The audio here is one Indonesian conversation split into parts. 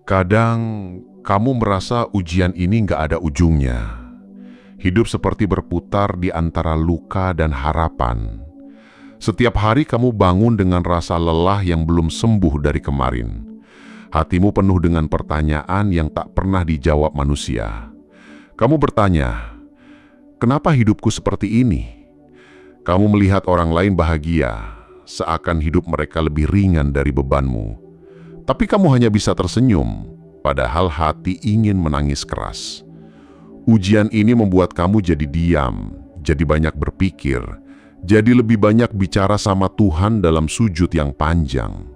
Kadang kamu merasa ujian ini nggak ada ujungnya. Hidup seperti berputar di antara luka dan harapan. Setiap hari kamu bangun dengan rasa lelah yang belum sembuh dari kemarin. Hatimu penuh dengan pertanyaan yang tak pernah dijawab manusia. Kamu bertanya, kenapa hidupku seperti ini? Kamu melihat orang lain bahagia, seakan hidup mereka lebih ringan dari bebanmu. Tapi kamu hanya bisa tersenyum, padahal hati ingin menangis keras. Ujian ini membuat kamu jadi diam, jadi banyak berpikir, jadi lebih banyak bicara sama Tuhan dalam sujud yang panjang.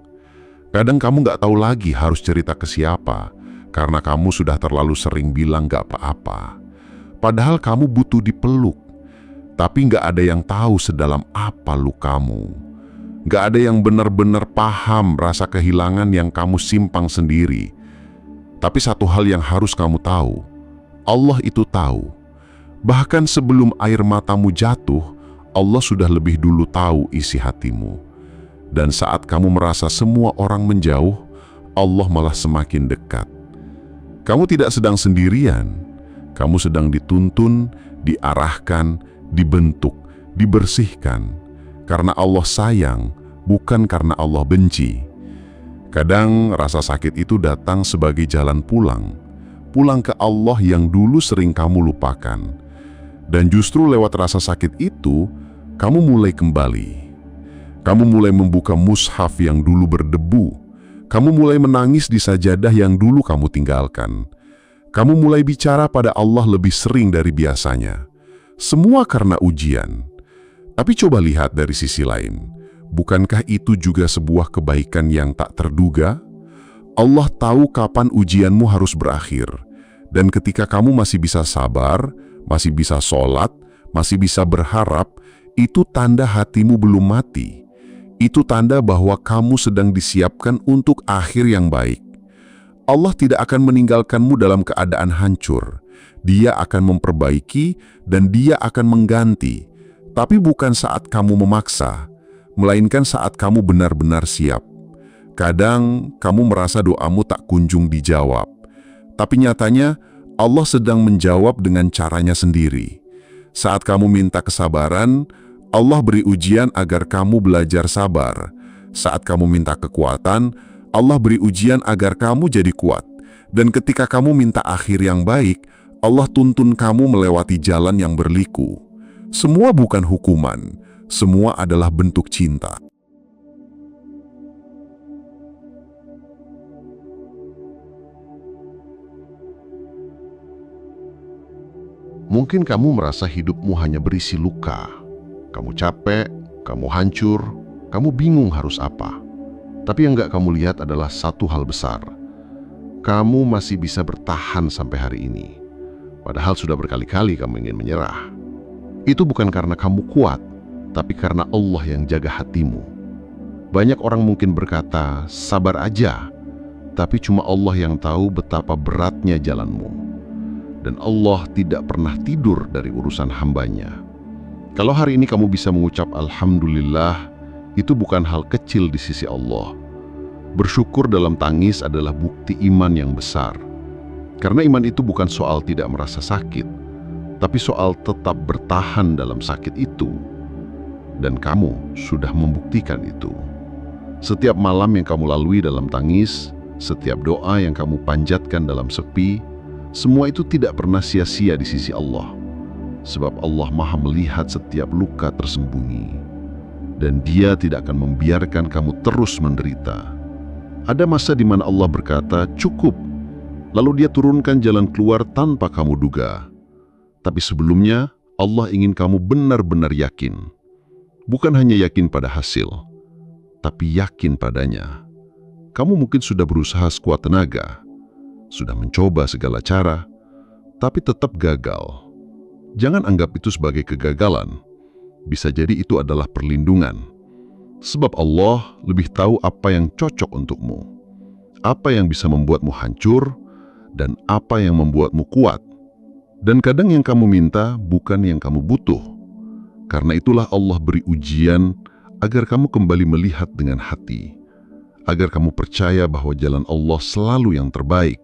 Kadang kamu nggak tahu lagi harus cerita ke siapa, karena kamu sudah terlalu sering bilang nggak apa-apa. Padahal kamu butuh dipeluk, tapi nggak ada yang tahu sedalam apa lukamu. Nggak ada yang benar-benar paham rasa kehilangan yang kamu simpang sendiri. Tapi satu hal yang harus kamu tahu, Allah itu tahu. Bahkan sebelum air matamu jatuh, Allah sudah lebih dulu tahu isi hatimu. Dan saat kamu merasa semua orang menjauh, Allah malah semakin dekat. Kamu tidak sedang sendirian. Kamu sedang dituntun, diarahkan, dibentuk, dibersihkan. Karena Allah sayang, bukan karena Allah benci. Kadang rasa sakit itu datang sebagai jalan pulang ke Allah yang dulu sering kamu lupakan. Dan justru lewat rasa sakit itu, kamu mulai kembali. Kamu mulai membuka mushaf yang dulu berdebu. Kamu mulai menangis di sajadah yang dulu kamu tinggalkan. Kamu mulai bicara pada Allah lebih sering dari biasanya. Semua karena ujian. Tapi coba lihat dari sisi lain. Bukankah itu juga sebuah kebaikan yang tak terduga? Allah tahu kapan ujianmu harus berakhir. Dan ketika kamu masih bisa sabar, masih bisa sholat, masih bisa berharap, itu tanda hatimu belum mati. Itu tanda bahwa kamu sedang disiapkan untuk akhir yang baik. Allah tidak akan meninggalkanmu dalam keadaan hancur. Dia akan memperbaiki dan Dia akan mengganti. Tapi bukan saat kamu memaksa, melainkan saat kamu benar-benar siap. Kadang kamu merasa doamu tak kunjung dijawab. Tapi nyatanya Allah sedang menjawab dengan caranya sendiri. Saat kamu minta kesabaran, Allah beri ujian agar kamu belajar sabar. Saat kamu minta kekuatan, Allah beri ujian agar kamu jadi kuat. Dan ketika kamu minta akhir yang baik, Allah tuntun kamu melewati jalan yang berliku. Semua bukan hukuman, semua adalah bentuk cinta. Mungkin kamu merasa hidupmu hanya berisi luka. Kamu capek, kamu hancur, kamu bingung harus apa. Tapi yang gak kamu lihat adalah satu hal besar. Kamu masih bisa bertahan sampai hari ini. Padahal sudah berkali-kali kamu ingin menyerah. Itu bukan karena kamu kuat, tapi karena Allah yang jaga hatimu. Banyak orang mungkin berkata, sabar aja. Tapi cuma Allah yang tahu betapa beratnya jalanmu. Dan Allah tidak pernah tidur dari urusan hambanya. Kalau hari ini kamu bisa mengucap Alhamdulillah, itu bukan hal kecil di sisi Allah. Bersyukur dalam tangis adalah bukti iman yang besar. Karena iman itu bukan soal tidak merasa sakit, tapi soal tetap bertahan dalam sakit itu. Dan kamu sudah membuktikan itu. Setiap malam yang kamu lalui dalam tangis, setiap doa yang kamu panjatkan dalam sepi, semua itu tidak pernah sia-sia di sisi Allah. Sebab Allah Maha melihat setiap luka tersembunyi. Dan Dia tidak akan membiarkan kamu terus menderita. Ada masa di mana Allah berkata, cukup. Lalu Dia turunkan jalan keluar tanpa kamu duga. Tapi sebelumnya, Allah ingin kamu benar-benar yakin. Bukan hanya yakin pada hasil, tapi yakin padanya. Kamu mungkin sudah berusaha sekuat tenaga, sudah mencoba segala cara, tapi tetap gagal. Jangan anggap itu sebagai kegagalan. Bisa jadi itu adalah perlindungan. Sebab Allah lebih tahu apa yang cocok untukmu, apa yang bisa membuatmu hancur, dan apa yang membuatmu kuat. Dan kadang yang kamu minta bukan yang kamu butuh. Karena itulah Allah beri ujian agar kamu kembali melihat dengan hati, agar kamu percaya bahwa jalan Allah selalu yang terbaik.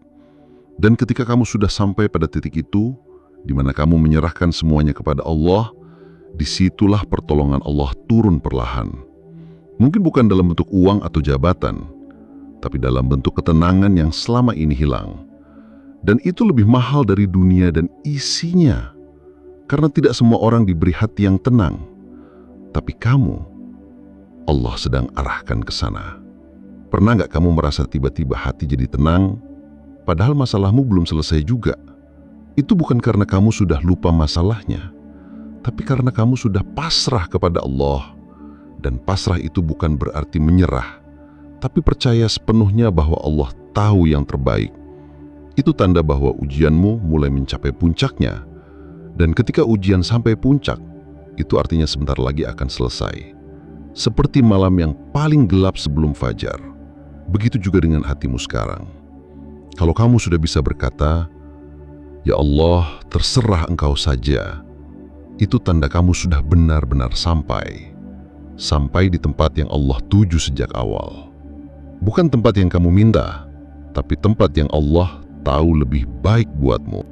Dan ketika kamu sudah sampai pada titik itu, di mana kamu menyerahkan semuanya kepada Allah, disitulah pertolongan Allah turun perlahan. Mungkin bukan dalam bentuk uang atau jabatan, tapi dalam bentuk ketenangan yang selama ini hilang. Dan itu lebih mahal dari dunia dan isinya. Karena tidak semua orang diberi hati yang tenang. Tapi kamu, Allah sedang arahkan ke sana. Pernah nggak kamu merasa tiba-tiba hati jadi tenang, padahal masalahmu belum selesai juga? Itu bukan karena kamu sudah lupa masalahnya, tapi karena kamu sudah pasrah kepada Allah. Dan pasrah itu bukan berarti menyerah, tapi percaya sepenuhnya bahwa Allah tahu yang terbaik. Itu tanda bahwa ujianmu mulai mencapai puncaknya. Dan ketika ujian sampai puncak, itu artinya sebentar lagi akan selesai. Seperti malam yang paling gelap sebelum fajar, begitu juga dengan hatimu sekarang. Kalau kamu sudah bisa berkata, "Ya Allah, terserah Engkau saja," itu tanda kamu sudah benar-benar sampai di tempat yang Allah tuju sejak awal. Bukan tempat yang kamu minta, tapi tempat yang Allah tahu lebih baik buatmu.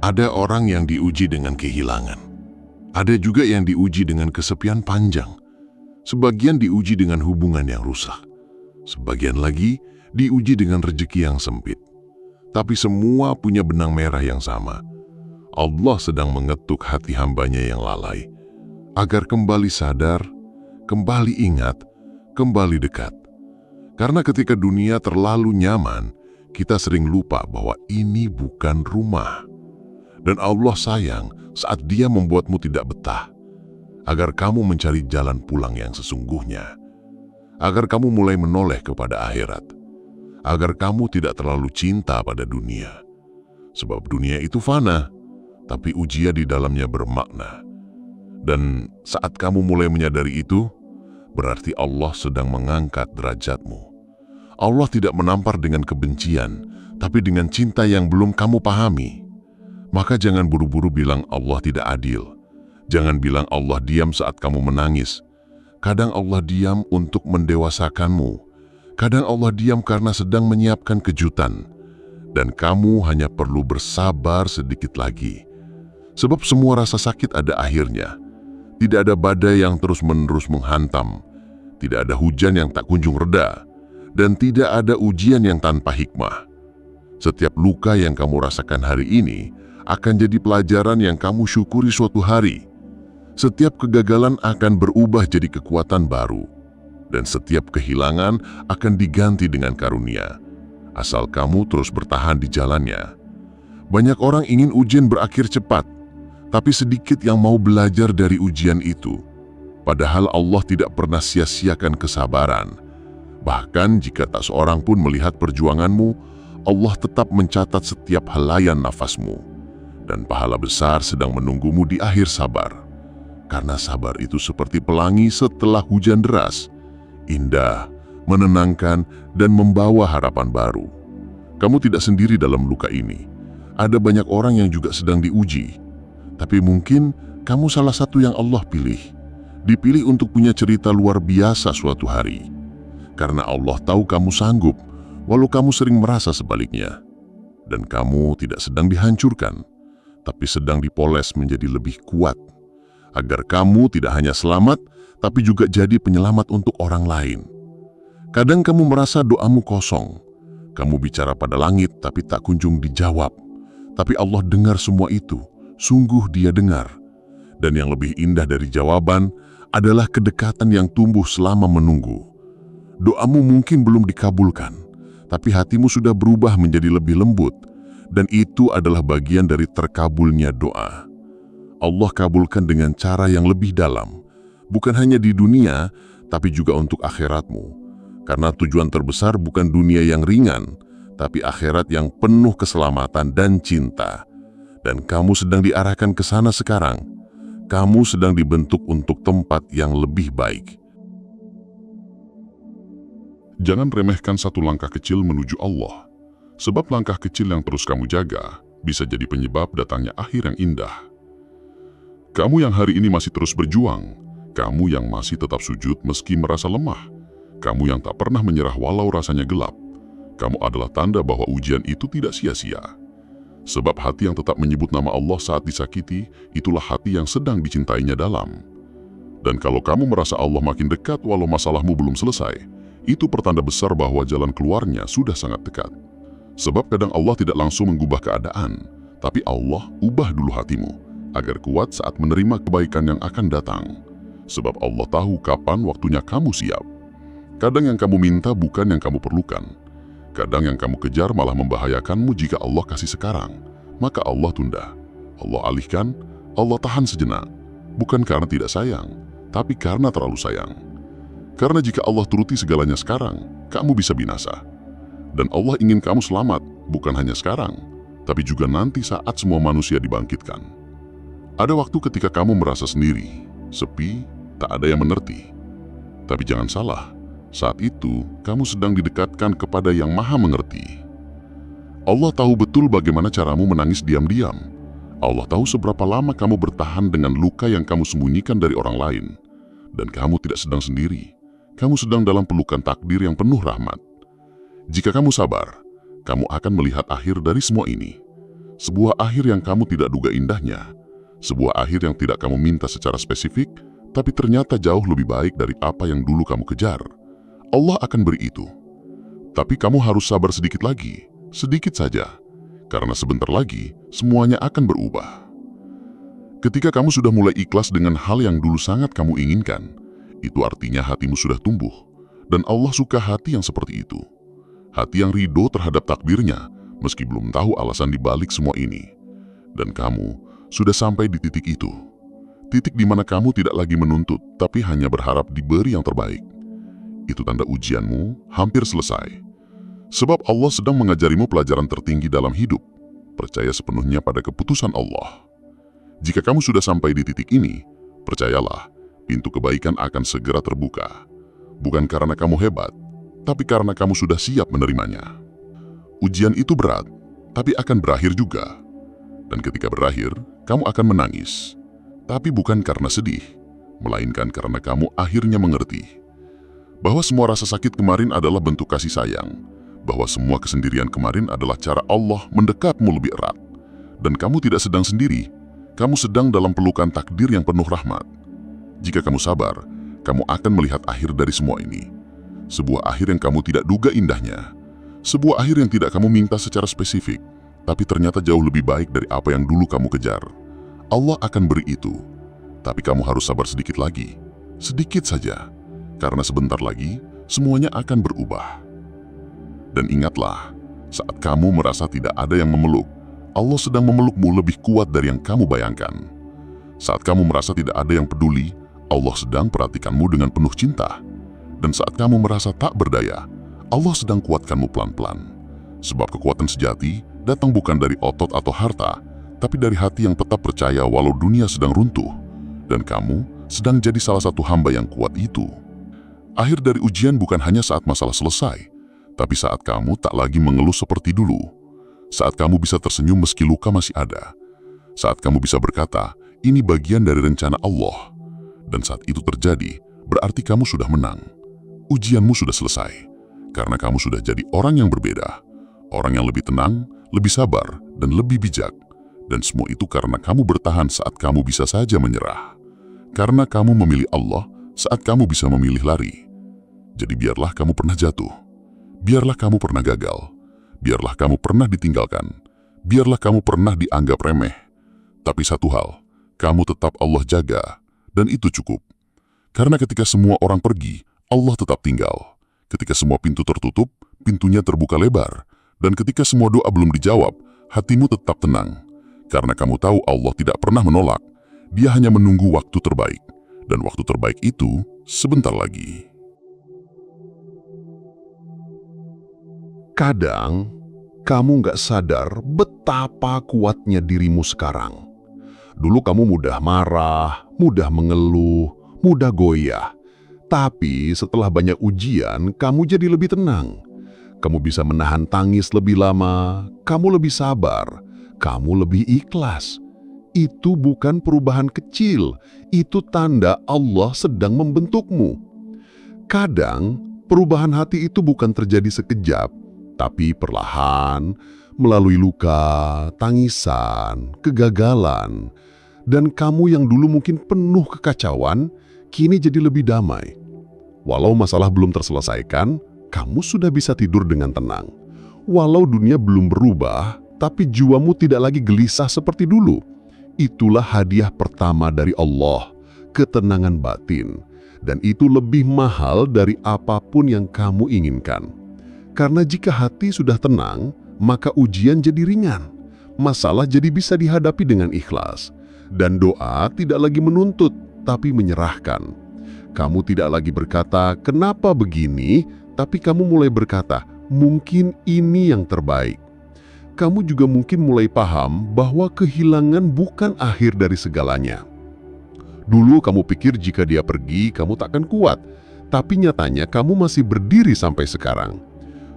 Ada orang yang diuji dengan kehilangan. Ada juga yang diuji dengan kesepian panjang. Sebagian diuji dengan hubungan yang rusak. Sebagian lagi diuji dengan rezeki yang sempit. Tapi semua punya benang merah yang sama. Allah sedang mengetuk hati hambanya yang lalai, agar kembali sadar, kembali ingat, kembali dekat. Karena ketika dunia terlalu nyaman, kita sering lupa bahwa ini bukan rumah. Dan Allah sayang saat Dia membuatmu tidak betah, agar kamu mencari jalan pulang yang sesungguhnya, agar kamu mulai menoleh kepada akhirat, agar kamu tidak terlalu cinta pada dunia. Sebab dunia itu fana, tapi ujian di dalamnya bermakna. Dan saat kamu mulai menyadari itu, berarti Allah sedang mengangkat derajatmu. Allah tidak menampar dengan kebencian, tapi dengan cinta yang belum kamu pahami. Maka jangan buru-buru bilang Allah tidak adil. Jangan bilang Allah diam saat kamu menangis. Kadang Allah diam untuk mendewasakanmu. Kadang Allah diam karena sedang menyiapkan kejutan. Dan kamu hanya perlu bersabar sedikit lagi. Sebab semua rasa sakit ada akhirnya. Tidak ada badai yang terus-menerus menghantam. Tidak ada hujan yang tak kunjung reda. Dan tidak ada ujian yang tanpa hikmah. Setiap luka yang kamu rasakan hari ini akan jadi pelajaran yang kamu syukuri suatu hari. Setiap kegagalan akan berubah jadi kekuatan baru. Dan setiap kehilangan akan diganti dengan karunia. Asal kamu terus bertahan di jalannya. Banyak orang ingin ujian berakhir cepat, tapi sedikit yang mau belajar dari ujian itu. Padahal Allah tidak pernah sia-siakan kesabaran. Bahkan jika tak seorang pun melihat perjuanganmu, Allah tetap mencatat setiap helaian nafasmu. Dan pahala besar sedang menunggumu di akhir sabar. Karena sabar itu seperti pelangi setelah hujan deras. Indah, menenangkan, dan membawa harapan baru. Kamu tidak sendiri dalam luka ini. Ada banyak orang yang juga sedang diuji. Tapi mungkin kamu salah satu yang Allah pilih. Dipilih untuk punya cerita luar biasa suatu hari. Karena Allah tahu kamu sanggup, walau kamu sering merasa sebaliknya. Dan kamu tidak sedang dihancurkan, tapi sedang dipoles menjadi lebih kuat. Agar kamu tidak hanya selamat, tapi juga jadi penyelamat untuk orang lain. Kadang kamu merasa doamu kosong. Kamu bicara pada langit, tapi tak kunjung dijawab. Tapi Allah dengar semua itu. Sungguh Dia dengar. Dan yang lebih indah dari jawaban adalah kedekatan yang tumbuh selama menunggu. Doamu mungkin belum dikabulkan, tapi hatimu sudah berubah menjadi lebih lembut. Dan itu adalah bagian dari terkabulnya doa. Allah kabulkan dengan cara yang lebih dalam, bukan hanya di dunia, tapi juga untuk akhiratmu. Karena tujuan terbesar bukan dunia yang ringan, tapi akhirat yang penuh keselamatan dan cinta. Dan kamu sedang diarahkan ke sana sekarang. Kamu sedang dibentuk untuk tempat yang lebih baik. Jangan remehkan satu langkah kecil menuju Allah. Sebab langkah kecil yang terus kamu jaga bisa jadi penyebab datangnya akhir yang indah. Kamu yang hari ini masih terus berjuang, kamu yang masih tetap sujud meski merasa lemah, kamu yang tak pernah menyerah walau rasanya gelap, kamu adalah tanda bahwa ujian itu tidak sia-sia. Sebab hati yang tetap menyebut nama Allah saat disakiti, itulah hati yang sedang dicintainya dalam. Dan kalau kamu merasa Allah makin dekat walau masalahmu belum selesai, itu pertanda besar bahwa jalan keluarnya sudah sangat dekat. Sebab kadang Allah tidak langsung mengubah keadaan, tapi Allah ubah dulu hatimu, agar kuat saat menerima kebaikan yang akan datang. Sebab Allah tahu kapan waktunya kamu siap. Kadang yang kamu minta bukan yang kamu perlukan. Kadang yang kamu kejar malah membahayakanmu jika Allah kasih sekarang. Maka Allah tunda, Allah alihkan, Allah tahan sejenak. Bukan karena tidak sayang, tapi karena terlalu sayang. Karena jika Allah turuti segalanya sekarang, kamu bisa binasa. Dan Allah ingin kamu selamat, bukan hanya sekarang, tapi juga nanti saat semua manusia dibangkitkan. Ada waktu ketika kamu merasa sendiri, sepi, tak ada yang mengerti. Tapi jangan salah, saat itu kamu sedang didekatkan kepada Yang Maha Mengerti. Allah tahu betul bagaimana caramu menangis diam-diam. Allah tahu seberapa lama kamu bertahan dengan luka yang kamu sembunyikan dari orang lain. Dan kamu tidak sedang sendiri. Kamu sedang dalam pelukan takdir yang penuh rahmat. Jika kamu sabar, kamu akan melihat akhir dari semua ini. Sebuah akhir yang kamu tidak duga indahnya. Sebuah akhir yang tidak kamu minta secara spesifik, tapi ternyata jauh lebih baik dari apa yang dulu kamu kejar. Allah akan beri itu. Tapi kamu harus sabar sedikit lagi, sedikit saja. Karena sebentar lagi, semuanya akan berubah. Ketika kamu sudah mulai ikhlas dengan hal yang dulu sangat kamu inginkan, itu artinya hatimu sudah tumbuh. Dan Allah suka hati yang seperti itu. Hati yang ridho terhadap takdirnya, meski belum tahu alasan dibalik semua ini. Dan kamu sudah sampai di titik itu. Titik di mana kamu tidak lagi menuntut, tapi hanya berharap diberi yang terbaik. Itu tanda ujianmu hampir selesai. Sebab Allah sedang mengajarimu pelajaran tertinggi dalam hidup. Percaya sepenuhnya pada keputusan Allah. Jika kamu sudah sampai di titik ini, percayalah, pintu kebaikan akan segera terbuka. Bukan karena kamu hebat, tapi karena kamu sudah siap menerimanya. Ujian itu berat, tapi akan berakhir juga. Dan ketika berakhir, kamu akan menangis. Tapi bukan karena sedih, melainkan karena kamu akhirnya mengerti bahwa semua rasa sakit kemarin adalah bentuk kasih sayang, bahwa semua kesendirian kemarin adalah cara Allah mendekatmu lebih erat. Dan kamu tidak sedang sendiri, kamu sedang dalam pelukan takdir yang penuh rahmat. Jika kamu sabar, kamu akan melihat akhir dari semua ini. Sebuah akhir yang kamu tidak duga indahnya. Sebuah akhir yang tidak kamu minta secara spesifik, tapi ternyata jauh lebih baik dari apa yang dulu kamu kejar. Allah akan beri itu, tapi kamu harus sabar sedikit lagi, sedikit saja. Karena sebentar lagi, semuanya akan berubah. Dan ingatlah, saat kamu merasa tidak ada yang memeluk, Allah sedang memelukmu lebih kuat dari yang kamu bayangkan. Saat kamu merasa tidak ada yang peduli, Allah sedang perhatikanmu dengan penuh cinta. Dan saat kamu merasa tak berdaya, Allah sedang kuatkanmu pelan-pelan. Sebab kekuatan sejati datang bukan dari otot atau harta, tapi dari hati yang tetap percaya walau dunia sedang runtuh. Dan kamu sedang jadi salah satu hamba yang kuat itu. Akhir dari ujian bukan hanya saat masalah selesai, tapi saat kamu tak lagi mengeluh seperti dulu. Saat kamu bisa tersenyum meski luka masih ada. Saat kamu bisa berkata, ini bagian dari rencana Allah. Dan saat itu terjadi, berarti kamu sudah menang. Ujianmu sudah selesai, karena kamu sudah jadi orang yang berbeda. Orang yang lebih tenang, lebih sabar, dan lebih bijak. Dan semua itu karena kamu bertahan saat kamu bisa saja menyerah. Karena kamu memilih Allah saat kamu bisa memilih lari. Jadi biarlah kamu pernah jatuh, biarlah kamu pernah gagal, biarlah kamu pernah ditinggalkan, biarlah kamu pernah dianggap remeh. Tapi satu hal, kamu tetap Allah jaga, dan itu cukup. Karena ketika semua orang pergi, Allah tetap tinggal. Ketika semua pintu tertutup, pintunya terbuka lebar. Dan ketika semua doa belum dijawab, hatimu tetap tenang. Karena kamu tahu Allah tidak pernah menolak, Dia hanya menunggu waktu terbaik. Dan waktu terbaik itu sebentar lagi. Kadang, kamu nggak sadar betapa kuatnya dirimu sekarang. Dulu kamu mudah marah, mudah mengeluh, mudah goyah. Tapi setelah banyak ujian, kamu jadi lebih tenang. Kamu bisa menahan tangis lebih lama, kamu lebih sabar, kamu lebih ikhlas. Itu bukan perubahan kecil, itu tanda Allah sedang membentukmu. Kadang, Perubahan hati itu bukan terjadi sekejap, tapi perlahan, melalui luka, tangisan, kegagalan, dan kamu yang dulu mungkin penuh kekacauan, kini jadi lebih damai. Walau masalah belum terselesaikan, kamu sudah bisa tidur dengan tenang. Walau dunia belum berubah, tapi jiwamu tidak lagi gelisah seperti dulu. Itulah hadiah pertama dari Allah, ketenangan batin. Dan itu lebih mahal dari apapun yang kamu inginkan. Karena jika hati sudah tenang, maka ujian jadi ringan. Masalah jadi bisa dihadapi dengan ikhlas. Dan doa tidak lagi menuntut, tapi menyerahkan. Kamu tidak lagi berkata, "Kenapa begini?" Tapi kamu mulai berkata, "Mungkin ini yang terbaik." Kamu juga mungkin mulai paham bahwa kehilangan bukan akhir dari segalanya. Dulu kamu pikir jika dia pergi, kamu takkan kuat. Tapi nyatanya kamu masih berdiri sampai sekarang.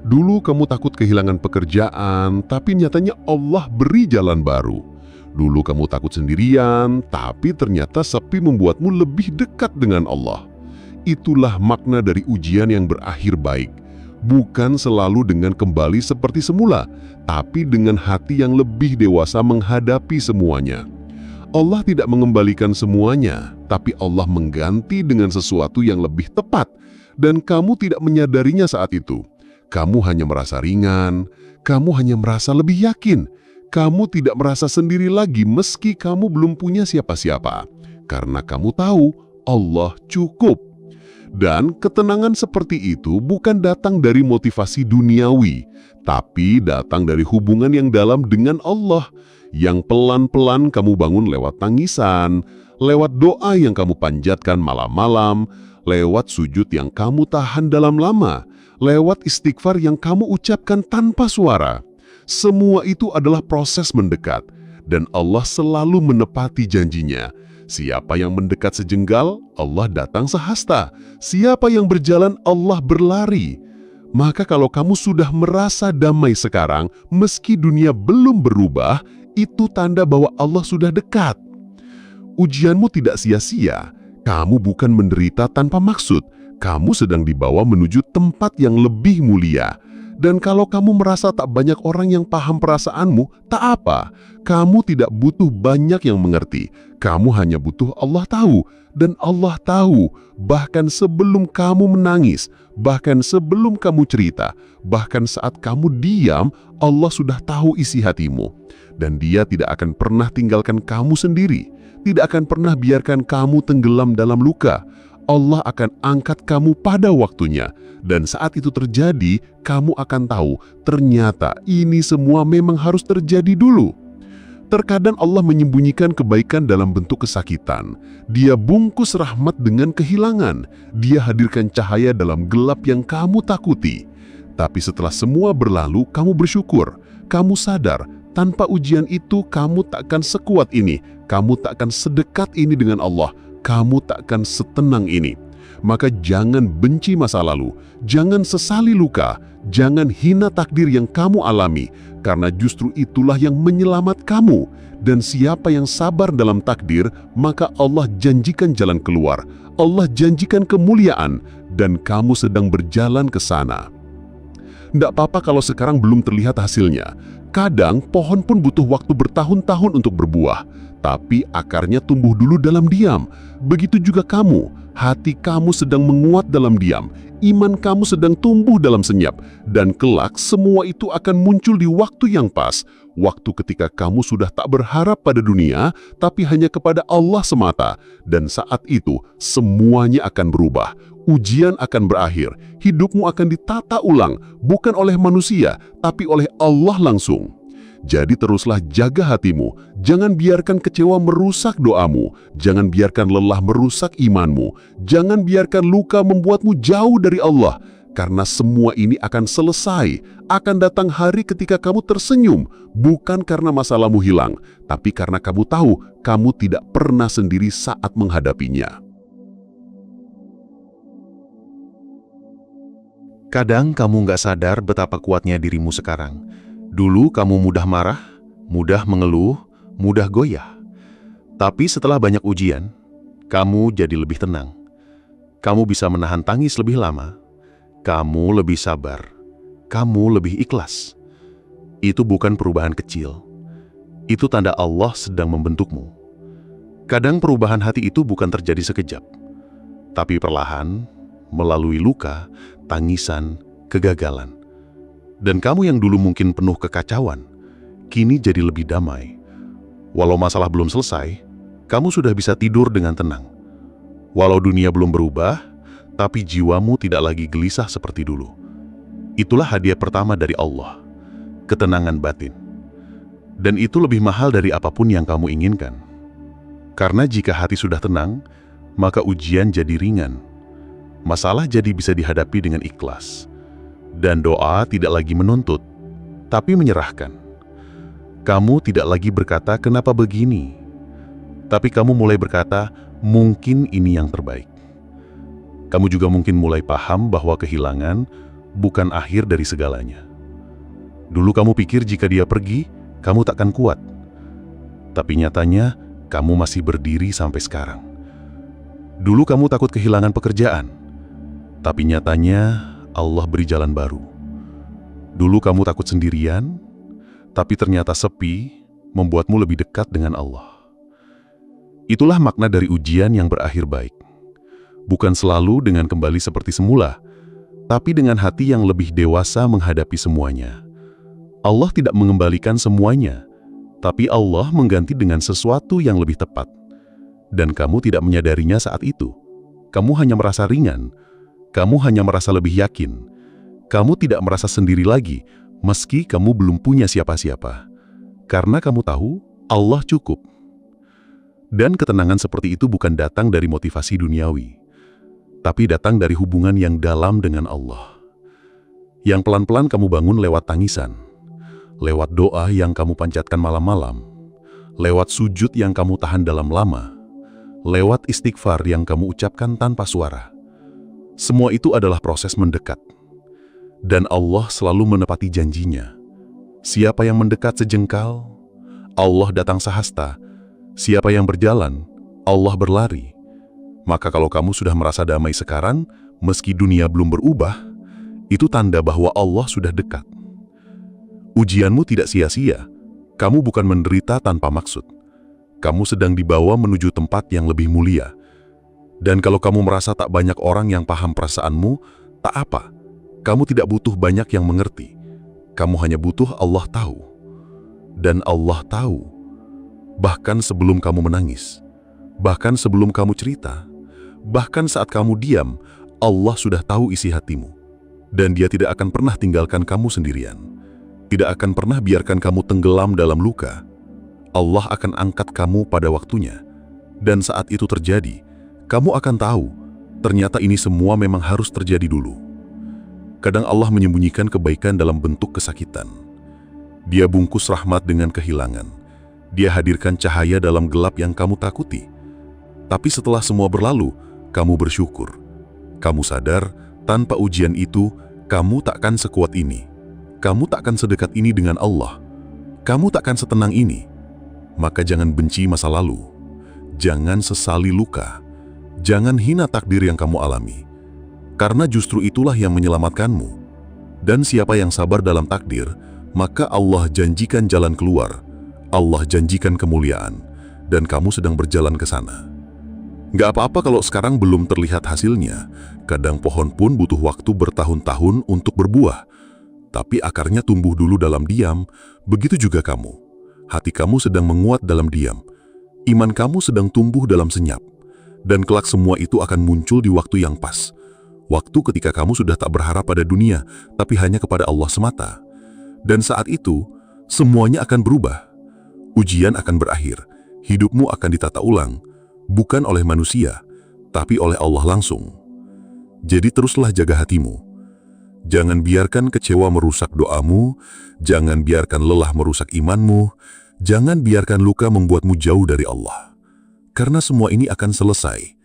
Dulu kamu takut kehilangan pekerjaan, tapi nyatanya Allah beri jalan baru. Dulu kamu takut sendirian, tapi ternyata sepi membuatmu lebih dekat dengan Allah. Itulah makna dari ujian yang berakhir baik. Bukan selalu dengan kembali seperti semula, tapi dengan hati yang lebih dewasa menghadapi semuanya. Allah tidak mengembalikan semuanya, tapi Allah mengganti dengan sesuatu yang lebih tepat, dan kamu tidak menyadarinya saat itu. Kamu hanya merasa ringan, kamu hanya merasa lebih yakin. Kamu tidak merasa sendiri lagi meski kamu belum punya siapa-siapa, karena kamu tahu Allah cukup. Dan ketenangan seperti itu bukan datang dari motivasi duniawi, tapi datang dari hubungan yang dalam dengan Allah, yang pelan-pelan kamu bangun lewat tangisan, lewat doa yang kamu panjatkan malam-malam, lewat sujud yang kamu tahan dalam lama, lewat istighfar yang kamu ucapkan tanpa suara. Semua itu adalah proses mendekat, dan Allah selalu menepati janjinya. Siapa yang mendekat sejenggal, Allah datang sehasta. Siapa yang berjalan, Allah berlari. Maka kalau kamu sudah merasa damai sekarang, meski dunia belum berubah, itu tanda bahwa Allah sudah dekat. Ujianmu tidak sia-sia. Kamu bukan menderita tanpa maksud. Kamu sedang dibawa menuju tempat yang lebih mulia. Dan kalau kamu merasa tak banyak orang yang paham perasaanmu, tak apa. Kamu tidak butuh banyak yang mengerti. Kamu hanya butuh Allah tahu. Dan Allah tahu, bahkan sebelum kamu menangis, bahkan sebelum kamu cerita, bahkan saat kamu diam, Allah sudah tahu isi hatimu. Dan Dia tidak akan pernah tinggalkan kamu sendiri. Tidak akan pernah biarkan kamu tenggelam dalam luka. Allah akan angkat kamu pada waktunya. Dan saat itu terjadi, kamu akan tahu ternyata ini semua memang harus terjadi dulu. Terkadang Allah menyembunyikan kebaikan dalam bentuk kesakitan. Dia bungkus rahmat dengan kehilangan. Dia hadirkan cahaya dalam gelap yang kamu takuti. Tapi setelah semua berlalu, kamu bersyukur. Kamu sadar, tanpa ujian itu kamu takkan sekuat ini. Kamu takkan sedekat ini dengan Allah. Kamu takkan setenang ini. Maka jangan benci masa lalu, jangan sesali luka, jangan hina takdir yang kamu alami, karena justru itulah yang menyelamat kamu. Dan siapa yang sabar dalam takdir, maka Allah janjikan jalan keluar, Allah janjikan kemuliaan, dan kamu sedang berjalan ke sana. Tidak apa-apa kalau sekarang belum terlihat hasilnya. Kadang pohon pun butuh waktu bertahun-tahun untuk berbuah, tapi akarnya tumbuh dulu dalam diam. Begitu juga kamu, hati kamu sedang menguat dalam diam, iman kamu sedang tumbuh dalam senyap, dan kelak semua itu akan muncul di waktu yang pas, waktu ketika kamu sudah tak berharap pada dunia, tapi hanya kepada Allah semata, dan saat itu semuanya akan berubah. Ujian akan berakhir, hidupmu akan ditata ulang, bukan oleh manusia, tapi oleh Allah langsung. Jadi teruslah jaga hatimu, jangan biarkan kecewa merusak doamu, jangan biarkan lelah merusak imanmu, jangan biarkan luka membuatmu jauh dari Allah, karena semua ini akan selesai, akan datang hari ketika kamu tersenyum, bukan karena masalahmu hilang, tapi karena kamu tahu kamu tidak pernah sendiri saat menghadapinya. Kadang kamu nggak sadar betapa kuatnya dirimu sekarang. Dulu kamu mudah marah, mudah mengeluh, mudah goyah. Tapi setelah banyak ujian, kamu jadi lebih tenang. Kamu bisa menahan tangis lebih lama. kamu lebih sabar, kamu lebih ikhlas. Itu bukan perubahan kecil. Itu tanda Allah sedang membentukmu. Kadang perubahan hati itu bukan terjadi sekejap, tapi perlahan, melalui luka, tangisan, kegagalan. Dan kamu yang dulu mungkin penuh kekacauan, kini jadi lebih damai. Walau masalah belum selesai, kamu sudah bisa tidur dengan tenang. Walau dunia belum berubah, tapi jiwamu tidak lagi gelisah seperti dulu. Itulah hadiah pertama dari Allah, ketenangan batin. Dan itu lebih mahal dari apapun yang kamu inginkan. Karena jika hati sudah tenang, maka ujian jadi ringan. Masalah jadi bisa dihadapi dengan ikhlas. Dan doa tidak lagi menuntut, tapi menyerahkan. Kamu tidak lagi berkata, "Kenapa begini?" Tapi kamu mulai berkata, "Mungkin ini yang terbaik." Kamu juga mungkin mulai paham bahwa kehilangan bukan akhir dari segalanya. Dulu kamu pikir jika dia pergi, kamu takkan kuat. Tapi nyatanya, kamu masih berdiri sampai sekarang. Dulu kamu takut kehilangan pekerjaan. Tapi nyatanya, Allah beri jalan baru. Dulu kamu takut sendirian, tapi ternyata sepi membuatmu lebih dekat dengan Allah. Itulah makna dari ujian yang berakhir baik. Bukan selalu dengan kembali seperti semula, tapi dengan hati yang lebih dewasa menghadapi semuanya. Allah tidak mengembalikan semuanya, tapi Allah mengganti dengan sesuatu yang lebih tepat. Dan kamu tidak menyadarinya saat itu. Kamu hanya merasa ringan, kamu hanya merasa lebih yakin. Kamu tidak merasa sendiri lagi, meski kamu belum punya siapa-siapa. Karena kamu tahu, Allah cukup. Dan ketenangan seperti itu bukan datang dari motivasi duniawi, tapi datang dari hubungan yang dalam dengan Allah. Yang pelan-pelan kamu bangun lewat tangisan, lewat doa yang kamu panjatkan malam-malam, lewat sujud yang kamu tahan dalam lama, lewat istighfar yang kamu ucapkan tanpa suara. Semua itu adalah proses mendekat. Dan Allah selalu menepati janjinya. Siapa yang mendekat sejengkal, Allah datang sehasta. Siapa yang berjalan, Allah berlari. Maka kalau kamu sudah merasa damai sekarang, meski dunia belum berubah, itu tanda bahwa Allah sudah dekat. Ujianmu tidak sia-sia. Kamu bukan menderita tanpa maksud. Kamu sedang dibawa menuju tempat yang lebih mulia. Dan kalau kamu merasa tak banyak orang yang paham perasaanmu, tak apa. Kamu tidak butuh banyak yang mengerti. Kamu hanya butuh Allah tahu. Dan Allah tahu. Bahkan sebelum kamu menangis. Bahkan sebelum kamu cerita. Bahkan saat kamu diam, Allah sudah tahu isi hatimu. Dan Dia tidak akan pernah tinggalkan kamu sendirian. Tidak akan pernah biarkan kamu tenggelam dalam luka. Allah akan angkat kamu pada waktunya. Dan saat itu terjadi, kamu akan tahu, ternyata ini semua memang harus terjadi dulu. Kadang Allah menyembunyikan kebaikan dalam bentuk kesakitan. Dia bungkus rahmat dengan kehilangan. Dia hadirkan cahaya dalam gelap yang kamu takuti. Tapi setelah semua berlalu, kamu bersyukur. Kamu sadar, tanpa ujian itu, kamu takkan sekuat ini. Kamu takkan sedekat ini dengan Allah. Kamu takkan setenang ini. Maka jangan benci masa lalu. Jangan sesali luka. Jangan hina takdir yang kamu alami. Karena justru itulah yang menyelamatkanmu. Dan siapa yang sabar dalam takdir, maka Allah janjikan jalan keluar. Allah janjikan kemuliaan. Dan kamu sedang berjalan ke sana. Gak apa-apa kalau sekarang belum terlihat hasilnya. Kadang pohon pun butuh waktu bertahun-tahun untuk berbuah. Tapi akarnya tumbuh dulu dalam diam. Begitu juga kamu. Hati kamu sedang menguat dalam diam. Iman kamu sedang tumbuh dalam senyap. Dan kelak semua itu akan muncul di waktu yang pas. Waktu ketika kamu sudah tak berharap pada dunia, tapi hanya kepada Allah semata. Dan saat itu, semuanya akan berubah. Ujian akan berakhir. Hidupmu akan ditata ulang. Bukan oleh manusia, tapi oleh Allah langsung. Jadi teruslah jaga hatimu. Jangan biarkan kecewa merusak doamu. Jangan biarkan lelah merusak imanmu. Jangan biarkan luka membuatmu jauh dari Allah. Karena semua ini akan selesai.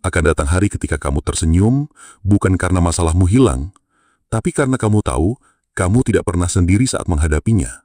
Akan datang hari ketika kamu tersenyum, bukan karena masalahmu hilang, tapi karena kamu tahu, kamu tidak pernah sendiri saat menghadapinya.